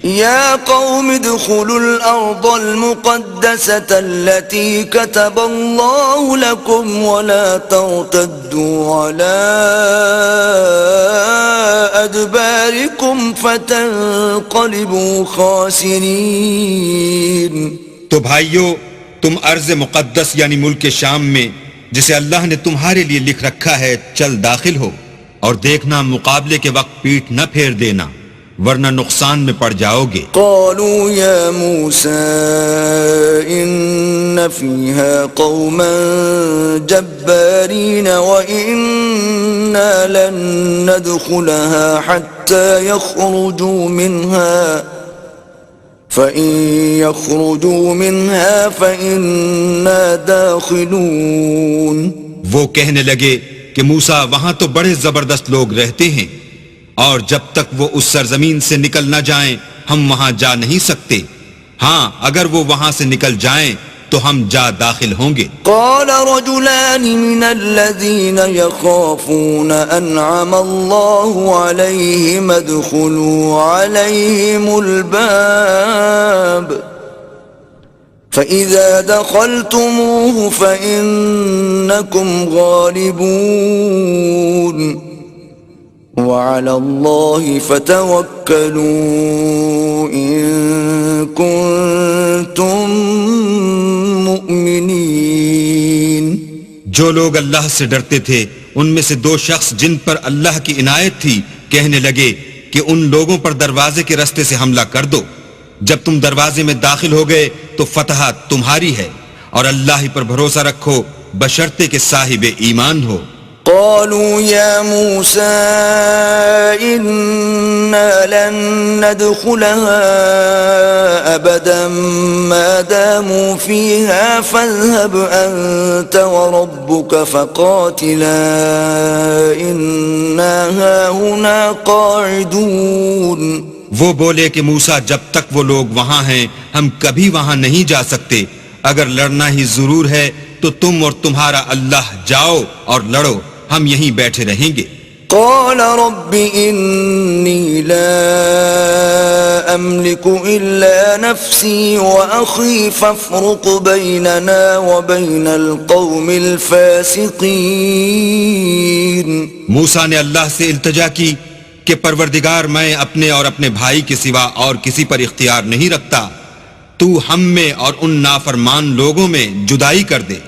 يا قوم ادخلوا الأرض المقدسة التي كتب الله لكم ولا ترتدوا على أدباركم فتنقلبوا خاسرين. تو بھائیو، تم ارض مقدس یعنی ملک شام میں جسے اللہ نے تمہارے لیے لکھ رکھا ہے چل داخل ہو، اور دیکھنا مقابلے کے وقت پیٹھ نہ پھیر دینا ورنہ نقصان میں پڑ جاؤ گے. قالوا يا موسى إن فيها قوما جبارين وإنا لن ندخلها حتى يخرجوا منها فإن يخرجوا منها فإنا داخلون. وہ کہنے لگے کہ موسیٰ وہاں تو بڑے زبردست لوگ رہتے ہیں، اور جب تک وہ اس سرزمین سے نکل نہ جائیں ہم وہاں جا نہیں سکتے. ہاں اگر وہ وہاں سے نکل جائیں تو ہم جا داخل ہوں گے. قال رجلان من الذين يخافون أنعم الله عليهم ادخلوا عليهم الباب فإذا دخلتموه فإنكم غالبون وعلى الله فتوكلوا إن كنتم مؤمنين. جو لوگ اللہ سے ڈرتے تھے ان میں سے دو شخص جن پر اللہ کی عنایت تھی کہنے لگے کہ ان لوگوں پر دروازے کے رستے سے حملہ کر دو. جب تم دروازے میں داخل ہو گئے تو فتح تمہاری ہے، اور اللہ ہی پر بھروسہ رکھو بشرطے کہ صاحب ایمان ہو. قالوا يا موسى إنا لن ندخلها أبدا ما داموا فيها فاذهب أنت وربك فقاتلا إنا هاهنا قاعدون. وہ بولے کہ موسیٰ جب تک وہ لوگ وہاں ہیں ہم کبھی وہاں نہیں جا سکتے، اگر لڑنا ہی ضرور ہے تو تم اور تمہارا اللہ جاؤ اور لڑو، ہم یہیں بیٹھے رہیں گے. قال رب إني لا أملك إلا نفسي وأخي فافرق بيننا وبين القوم الفاسقين. موسیٰ نے اللہ سے التجا کی کہ پروردگار میں اپنے اور اپنے بھائی کے سوا اور کسی پر اختیار نہیں رکھتا، تو ہم میں اور ان نافرمان لوگوں میں جدائی کر دے.